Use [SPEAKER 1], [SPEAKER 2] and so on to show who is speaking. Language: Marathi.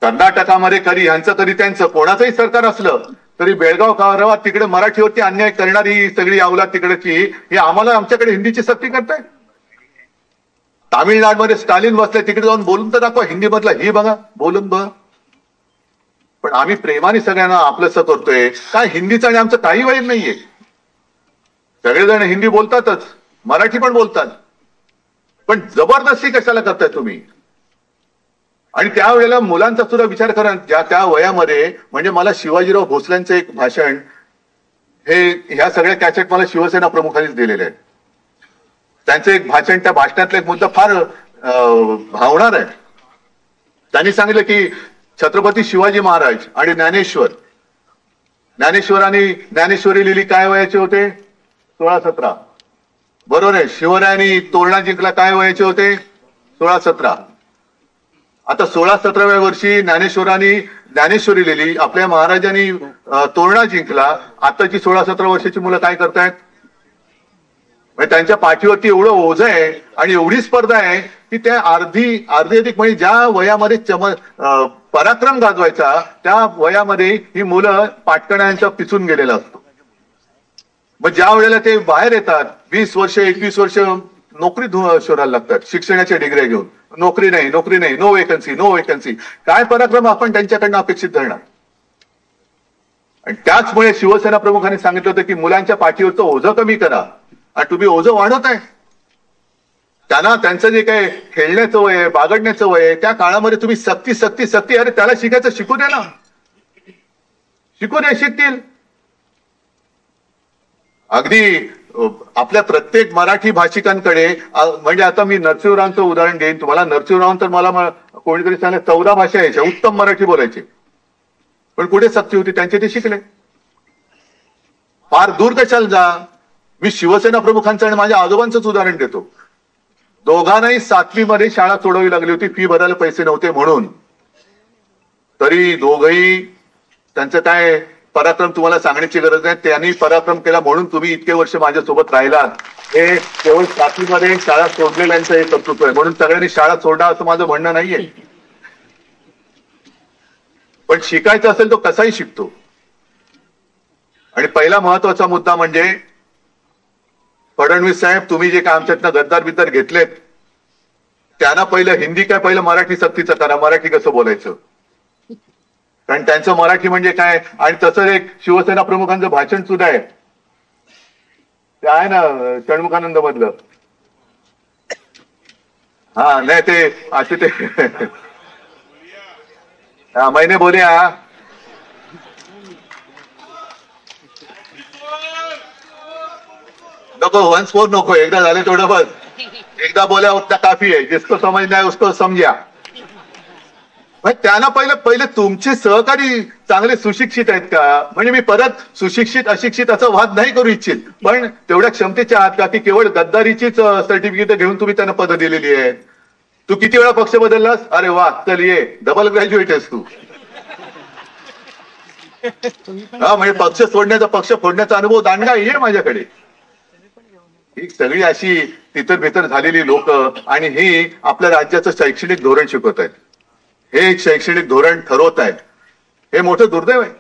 [SPEAKER 1] कर्नाटकामध्ये कधी ह्यांचं कधी त्यांचं कोणाचंही सरकार असलं तरी बेळगाव गावात तिकडे मराठीवरती अन्याय करणारी सगळी अवलाद तिकडेची ही आम्हाला आमच्याकडे हिंदीची सक्ती करताय. तामिळनाडूमध्ये स्टालिन बसले तिकडे जाऊन बोलून तर दाखवा हिंदी मधला ही बघा बोलून बघ. पण आम्ही प्रेमाने सगळ्यांना आपलंसं करतोय काय हिंदीचं आणि आमचं काही वैर नाहीये. सगळेजण हिंदी बोलतातच मराठी पण बोलतात पण जबरदस्ती कशाला करताय तुम्ही. आणि त्यावेळेला मुलांचा सुद्धा विचार करा ज्या त्या वयामध्ये म्हणजे मला शिवाजीराव भोसलेंचं एक भाषण हे ह्या सगळ्या कॅसेट मला शिवसेना प्रमुखांनीच दिलेले आहेत. त्यांचं एक भाषण त्या भाषणातला एक मुद्दा फार भावणार आहे. त्यांनी सांगितलं की छत्रपती शिवाजी महाराज आणि ज्ञानेश्वरांनी ज्ञानेश्वरी लिहिली काय वयाचे होते 16-17 बरोबर आहे. शिवरायांनी तोरणा जिंकला काय वयाचे होते 16-17. आता 16-17व्या वर्षी ज्ञानेश्वरांनी ज्ञानेश्वरी लिहिली आपल्या महाराजांनी तोरणा जिंकला. आताची 16-17 वर्षाची मुलं काय करतायत म्हणजे त्यांच्या पाठीवरती एवढं ओझं आहे आणि एवढी स्पर्धा आहे की त्या अर्धी अधिक म्हणजे ज्या वयामध्ये पराक्रम गाजवायचा त्या वयामध्ये ही मुलं पाटकण्यांचा पिचून गेलेला असतो. मग ज्या वेळेला ते बाहेर येतात 20 वर्ष 21 वर्ष नोकरी शोधायला लागतात शिक्षणाच्या डिग्र्या घेऊन. नोकरी नाही नो वेकन्सी काय पराक्रम आपण त्यांच्याकडनं अपेक्षित धरणार. आणि त्याचमुळे शिवसेना प्रमुखांनी सांगितलं होतं की मुलांच्या पाठीवरचं ओझं कमी करा आणि तुम्ही ओझं वाढवत आहे. त्यांना त्यांचं जे काही खेळण्याचं वय आहे बागडण्याचं वय आहे त्या काळामध्ये तुम्ही सक्ती अरे त्याला शिकायचं शिकू द्या ना. शिकू द्या शिकतील. अगदी आपल्या प्रत्येक मराठी भाषिकांकडे म्हणजे आता मी नरसिंहरावांचं उदाहरण घेईन तुम्हाला. नरसिंहराव तर मला कोणीतरी सांगितलं 14 भाषा यायच्या उत्तम मराठी बोलायचे पण कुठे सक्ती होती त्यांचे ते शिकले. फार दूर कशाला जा. मी शिवसेना प्रमुखांचं आणि माझ्या आजोबांचंच उदाहरण देतो. दोघांनाही 7वी मध्ये शाळा सोडवावी लागली होती फी भरायला पैसे नव्हते म्हणून. तरी दोघही त्यांचं काय पराक्रम तुम्हाला सांगण्याची गरज नाही. त्यांनी पराक्रम केला म्हणून तुम्ही इतके वर्ष माझ्यासोबत राहिलात. हे केवळ 7वी मध्ये शाळा सोडलेल्यांचं हे कर्तृत्व आहे म्हणून सगळ्यांनी शाळा सोडा असं माझं म्हणणं नाहीये. पण शिकायचं असेल तो कसाही शिकतो. आणि पहिला महत्वाचा मुद्दा म्हणजे फडणवीस साहेब तुम्ही जे काय आमच्यातनं गद्दार बिद्दार घेतलेत त्यांना पहिलं हिंदी काय पहिलं मराठी सक्तीचं करा. मराठी कसं बोलायचं कारण त्यांचं मराठी म्हणजे काय. आणि तसं एक शिवसेना प्रमुखांचं भाषण सुद्धा आहे ते आहे ना षण्मुखानंद मधलं. हा नाही ते असे ते मैंने बोलिया नको वन्स मोर नको एकदा झाले थोडं बस. एकदा बोल्या उतना काफी आहे. जिसको समझना है उसको समजा. त्यांना पहिले तुमचे सहकारी चांगले सुशिक्षित आहेत का. म्हणजे मी परत सुशिक्षित अशिक्षित असं वाद नाही करू इच्छित पण तेवढ्या क्षमतेच्या आहात का की केवळ गद्दारीचीच सर्टिफिकेट घेऊन तुम्ही त्यांना पद दिलेली आहेत. तू किती वेळा पक्ष बदललास अरे वा चल ये डबल ग्रॅज्युएट आहेस तू. हा म्हणजे पक्ष सोडण्याचा पक्ष फोडण्याचा अनुभव दांडगा ये माझ्याकडे. ही सगळी अशी तितर भीतर झालेली लोक आणि ही आपल्या राज्याचं शैक्षणिक धोरण शिकवत आहेत. हे एक शैक्षणिक धोरण ठरवत आहेत. हे मोठं दुर्दैव आहे.